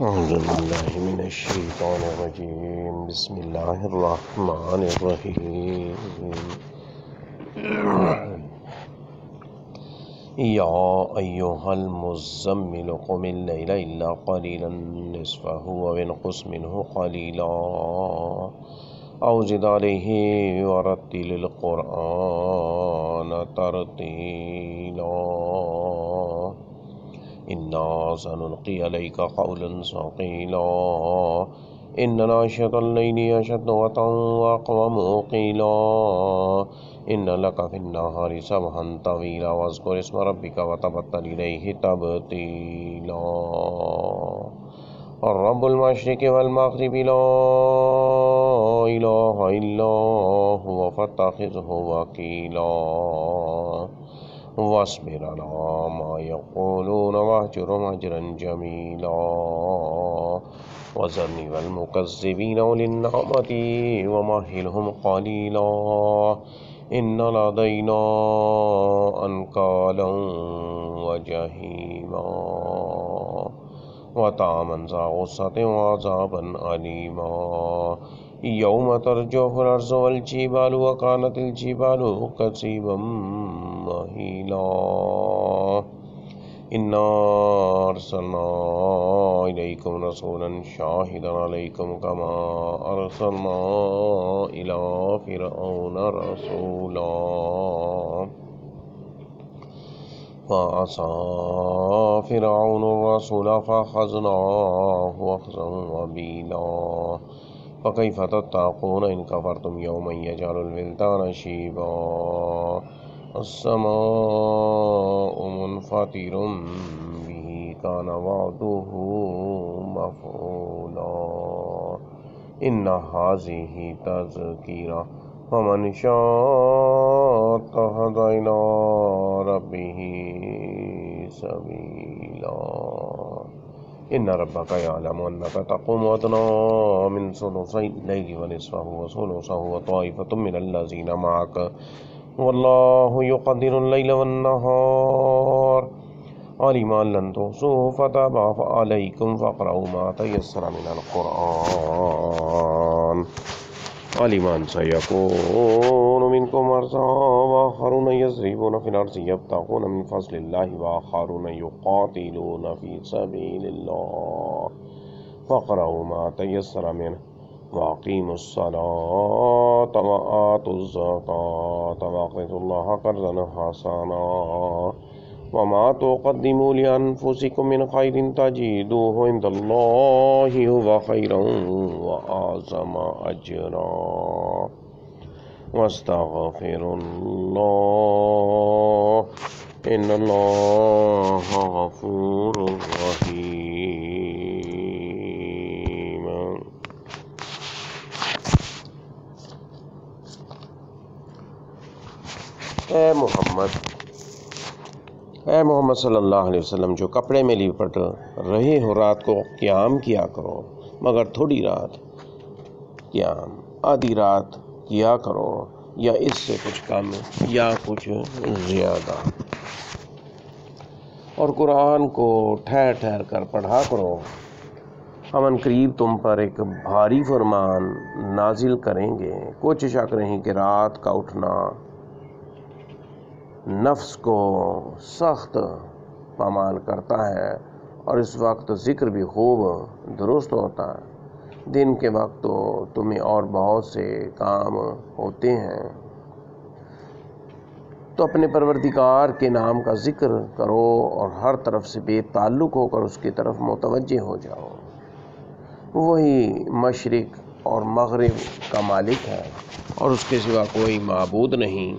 أعوذ بالله من الشيطان الرجيم بسم الله الرحمن الرحيم يا أيها المزمل قم الليل إلا قليلا نصفه وانقص منه قليلا أو زد عليه ورتل القرآن ترتيلا إنا سنلقي عليك قولا ثقيلا إن ناشئة الليل أشد وطئا وأقوم قيلا إن لك في النهار سبحا طويلا واذكر اسم ربك وتبتل إليه تبتيلا الرب المشرق والمغرب لا إله إلا هو فاتخذه وكيلا واصبر على ما يقولون واهجرهم هجرا جميلا وذرني والمكذبين أولي النعمة ومهلهم قليلا إن لدينا أنكالا وجحيما وطعاما ذا غصة وعذابا أليما يوم ترجف الأرض والجبال وكانت الجبال كثيبا مهيلا إنا أرسلنا إليكم رسولا شاهدا عليكم كما أرسلنا إلى فرعون رسولا فعصى فرعون الرسول فأخذناه أخذا وبيلا فكيف تتقون إن كفرتم يوما يجعل الولدان شيبا السماء منفطر به كان وعده مفعولا إن هذه تذكرة فمن شاء اتخذ إلى ربه سبيلا إن ربك يعلم أنك تقوم أدنى من ثلثي الليل ونصفه وثلثه وطائفة من الذين معك والله يقدر الليل والنهار علم أن لن تحصوه فتاب عليكم فاقرؤوا ما تيسر من القرآن علم أن سيكون منكم مرضى وآخرون يضربون في الأرض يبتغون من فضل الله وآخرون يقاتلون في سبيل الله فاقرؤوا ما تيسر منه وأقيموا الصلاة وآتوا الزكاة وأقرضوا الله قرضا حسنا وما تقدموا لأنفسكم من خير تجدوه عند الله هو خيرا وأعظم أجرا واستغفر الله إن الله غفور رحيم. اے محمد صلی اللہ علیہ وسلم، جو کپڑے میں لپٹ رہے ہو رات کو قیام کیا کرو، مگر تھوڑی رات قیام، آدھی رات کیا کرو، یا اس سے کچھ کم یا کچھ زیادہ، اور قرآن کو ٹھہر ٹھہر کر پڑھا کرو۔ ہم ان قریب تم پر ایک بھاری فرمان نازل کریں گے، کچھ شک نہیں کہ رات کا اٹھنا نفس کو سخت پامال کرتا ہے، اور اس وقت ذکر بھی خوب درست ہوتا ہے۔ دن کے وقت تو تمہیں اور بہت سے کام ہوتے ہیں، تو اپنے پروردگار کے نام کا ذکر کرو اور ہر طرف سے بے تعلق ہو کر اس کی طرف متوجہ ہو جاؤ۔ وہی مشرق اور مغرب کا مالک ہے اور اس کے سوا کوئی معبود نہیں،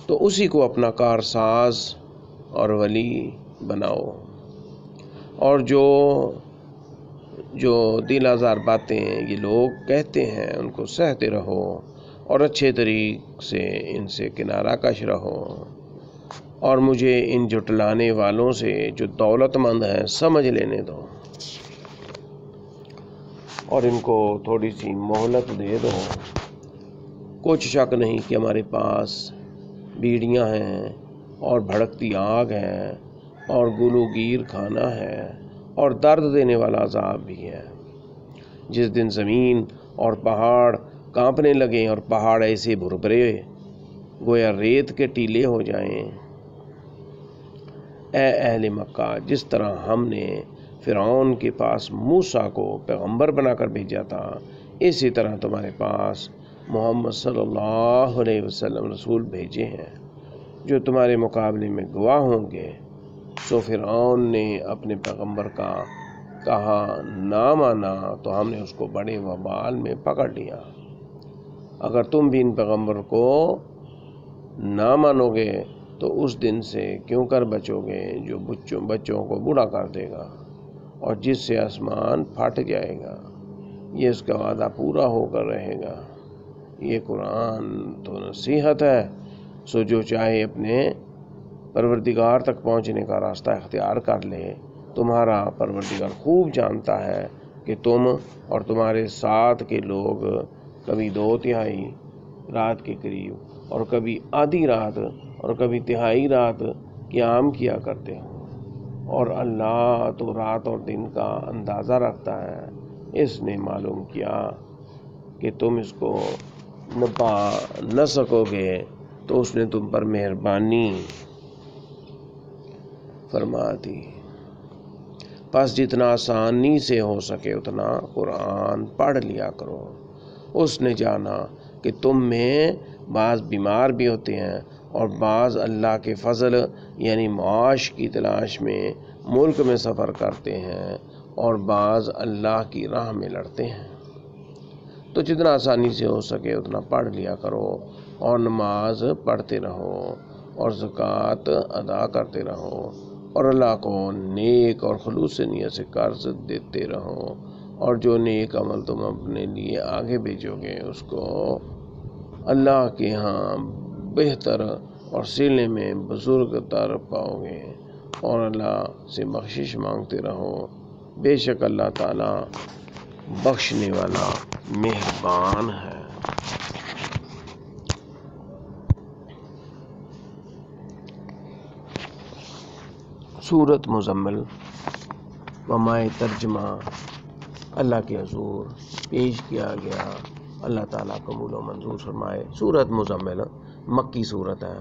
تو اسی کو اپنا کارساز اور ولی بناؤ، اور جو دل آزار باتیں یہ لوگ کہتے ہیں ان کو سہتے رہو، اور اچھے طریق سے ان سے کنارہ کش رہو، اور مجھے ان جھٹلانے والوں سے جو دولت مند ہیں سمجھ لینے دو، اور ان کو تھوڑی سی مہلت دے دو۔ کچھ شک نہیں کہ ہمارے پاس بیڑیاں ہیں اور بھڑکتی آگ ہے اور گلوگیر کھانا ہے اور درد دینے والا عذاب بھی ہے۔ جس دن زمین اور پہاڑ کانپنے لگیں اور پہاڑ ایسے بھربھرے گویا ریت کے ٹیلے ہو جائیں۔ اے اہل مکہ، جس طرح ہم نے فرعون کے پاس موسیٰ کو پیغمبر بنا کر بھیجا تھا، اسی طرح تمہارے پاس محمد صلی اللہ علیہ وسلم رسول بھیجے ہیں جو تمہارے مقابلے میں گواہ ہوں گے۔ سو فرعون نے اپنے پیغمبر کا کہا نہ مانا تو ہم نے اس کو بڑے وبال میں پکڑ لیا۔ اگر تم بھی ان پیغمبر کو نہ مانو گے تو اس دن سے کیوں کر بچو گے جو بچوں کو بوڑھا کر دے گا اور جس سے آسمان پھٹ جائے گا، یہ اس کا وعدہ پورا ہو کر رہے گا۔ یہ قرآن تو نصیحت ہے، سو جو چاہے اپنے پروردگار تک پہنچنے کا راستہ اختیار کر لے۔ تمہارا پروردگار خوب جانتا ہے کہ تم اور تمہارے ساتھ کے لوگ کبھی 2/3 رات کے قریب اور کبھی آدھی رات اور کبھی تہائی رات قیام کیا کرتے ہو، اور اللہ تو رات اور دن کا اندازہ رکھتا ہے۔ اس نے معلوم کیا کہ تم اس کو پا نہ سکو گے تو اس نے تم پر مہربانی فرما دی۔ پس جتنا آسانی سے ہو سکے اتنا قرآن پڑھ لیا کرو۔ اس نے جانا کہ تم میں بعض بیمار بھی ہوتے ہیں اور بعض اللہ کے فضل یعنی معاش کی تلاش میں ملک میں سفر کرتے ہیں اور بعض اللہ کی راہ میں لڑتے ہیں۔ تو جتنا آسانی سے ہو سکے اتنا پڑھ لیا کرو اور نماز پڑھتے رہو اور زکوٰۃ ادا کرتے رہو اور اللہ کو نیک اور خلوص نیت سے قرض دیتے رہو، اور جو نیک عمل تم اپنے لیے آگے بھیجو گے اس کو اللہ کے ہاں بہتر اور سلنے میں بزرگ تر پاؤ گے، اور اللہ سے بخشش مانگتے رہو، بے شک اللہ تعالیٰ بخشنے والا مہربان ہے۔ سورۃ مزمل ومائے ترجمہ اللہ کے حضور پیش کیا گیا، اللہ تعالیٰ قبول و منظور فرمائے۔ سورۃ مزمل مکی صورت ہے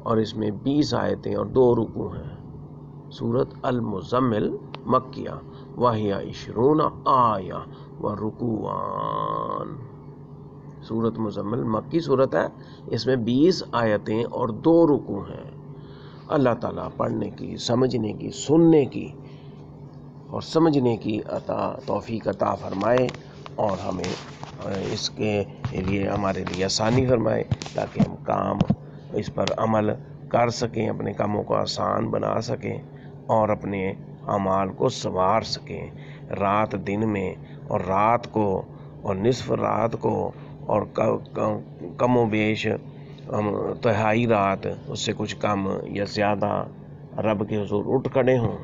اور اس میں 20 آیتیں اور 2 رکوع ہیں۔ سورۃ المزمل مکیہ وہی 20 آیہ و رکوعان۔ سورۃ مزمل مکی صورت ہے، اس میں 20 آیتیں اور 2 رکوع ہیں۔ اللہ تعالیٰ پڑھنے کی، سمجھنے کی، سننے کی اور سمجھنے کی توفیق عطا فرمائے اور ہمیں اس کے لیے ہمارے لیے آسانی فرمائے تاکہ ہم کام اس پر عمل کر سکیں، اپنے کاموں کو آسان بنا سکیں اور اپنے اعمال کو سنوار سکیں۔ رات دن میں اور رات کو اور نصف رات کو اور کم و بیش تہائی رات اس سے کچھ کم یا زیادہ رب کے حضور اٹھ کھڑے ہوں،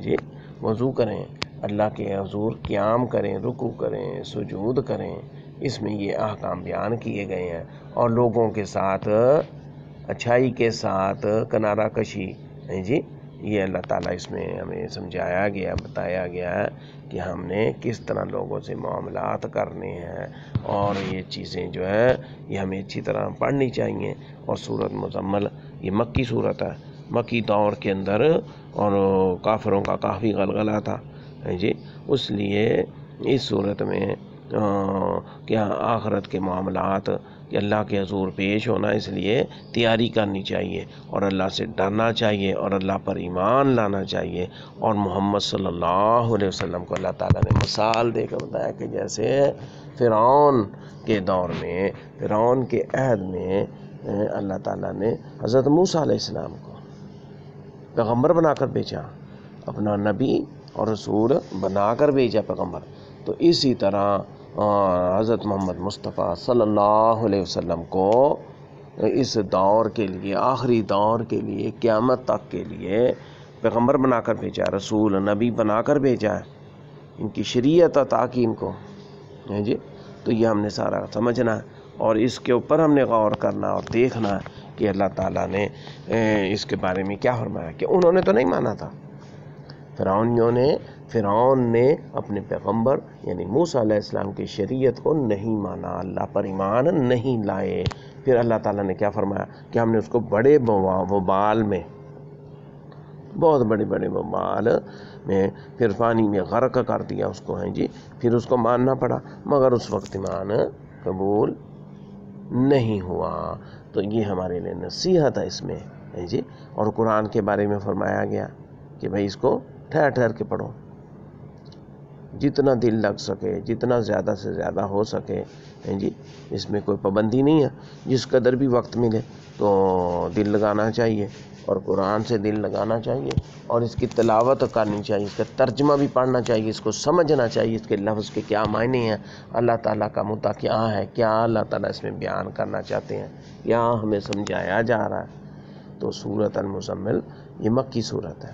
جی وضو کریں، اللہ کے حضور قیام کریں، رکوع کریں، سجود کریں۔ اس میں یہ احکام بیان کیے گئے ہیں، اور لوگوں کے ساتھ اچھائی کے ساتھ کنارہ کشی، جی یہ اللہ تعالیٰ اس میں ہمیں سمجھایا گیا، بتایا گیا ہے کہ ہم نے کس طرح لوگوں سے معاملات کرنے ہیں، اور یہ چیزیں جو ہے یہ ہمیں اچھی طرح پڑھنی چاہیے۔ اور سورۃ مزمل یہ مکی صورت ہے، مکی دور کے اندر، اور کافروں کا کافی غلغلہ تھا، جی اس لیے اس صورت میں کیا آخرت کے معاملات کہ اللہ کے حضور پیش ہونا، اس لیے تیاری کرنی چاہیے اور اللہ سے ڈرنا چاہیے اور اللہ پر ایمان لانا چاہیے، اور محمد صلی اللہ علیہ وسلم کو اللہ تعالیٰ نے مثال دے کر بتایا کہ جیسے فرعون کے دور میں، فرعون کے عہد میں اللہ تعالیٰ نے حضرت موسیٰ علیہ السلام کو پیغمبر بنا کر بھیجا، اپنا نبی اور رسول بنا کر بھیجا پیغمبر، تو اسی طرح حضرت محمد مصطفیٰ صلی اللہ علیہ وسلم کو اس دور کے لیے، آخری دور کے لیے، قیامت تک کے لیے پیغمبر بنا کر بھیجا، رسول نبی بنا کر بھیجا ہے، ان کی شریعت عطا کی ان کو، جی تو یہ ہم نے سارا سمجھنا ہے اور اس کے اوپر ہم نے غور کرنا اور دیکھنا ہے کہ اللہ تعالیٰ نے اس کے بارے میں کیا فرمایا، کہ انہوں نے تو نہیں مانا تھا، فرعون نے اپنے پیغمبر یعنی موسیٰ علیہ السلام کی شریعت کو نہیں مانا، اللہ پر ایمان نہیں لائے۔ پھر اللہ تعالیٰ نے کیا فرمایا کہ ہم نے اس کو بڑے وبال میں، بہت بڑے بڑے وبال میں، پھر پانی میں غرق کر دیا اس کو، ہیں جی، پھر اس کو ماننا پڑا، مگر اس وقت ایمان قبول نہیں ہوا۔ تو یہ ہمارے لیے نصیحت ہے اس میں، ہیں جی۔ اور قرآن کے بارے میں فرمایا گیا کہ بھئی اس کو ٹھہر ٹھہر کے پڑھو، جتنا دل لگ سکے، جتنا زیادہ سے زیادہ ہو سکے، ہیں جی، اس میں کوئی پابندی نہیں ہے، جس قدر بھی وقت ملے تو دل لگانا چاہیے، اور قرآن سے دل لگانا چاہیے، اور اس کی تلاوت کرنی چاہیے، اس کا ترجمہ بھی پڑھنا چاہیے، اس کو سمجھنا چاہیے، اس کے لفظ کے کیا معنی ہیں، اللہ تعالیٰ کا مدعا کیا ہے، کیا اللہ تعالیٰ اس میں بیان کرنا چاہتے ہیں، کیا ہمیں سمجھایا جا رہا ہے۔ تو سورۃ المزمل یہ مکی صورت ہے،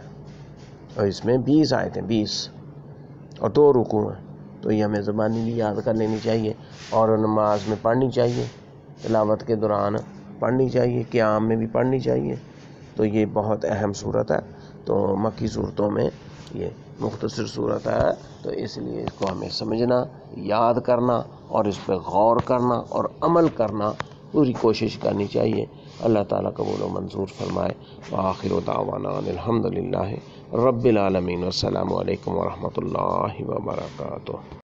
اور اس میں 20 آیتیں، 20 اور 2 رکوع ہیں، تو یہ ہمیں زبانی بھی یاد کر لینی چاہیے، اور نماز میں پڑھنی چاہیے، تلاوت کے دوران پڑھنی چاہیے، قیام میں بھی پڑھنی چاہیے۔ تو یہ بہت اہم صورت ہے، تو مکی صورتوں میں یہ مختصر صورت ہے، تو اس لیے اس کو ہمیں سمجھنا، یاد کرنا، اور اس پہ غور کرنا اور عمل کرنا پوری کوشش کرنی چاہیے۔ اللہ تعالیٰ قبول و منظور فرمائے۔ وآخر دعوانا الحمدللہ رب العالمین، والسلام علیکم ورحمۃ اللہ وبرکاتہ۔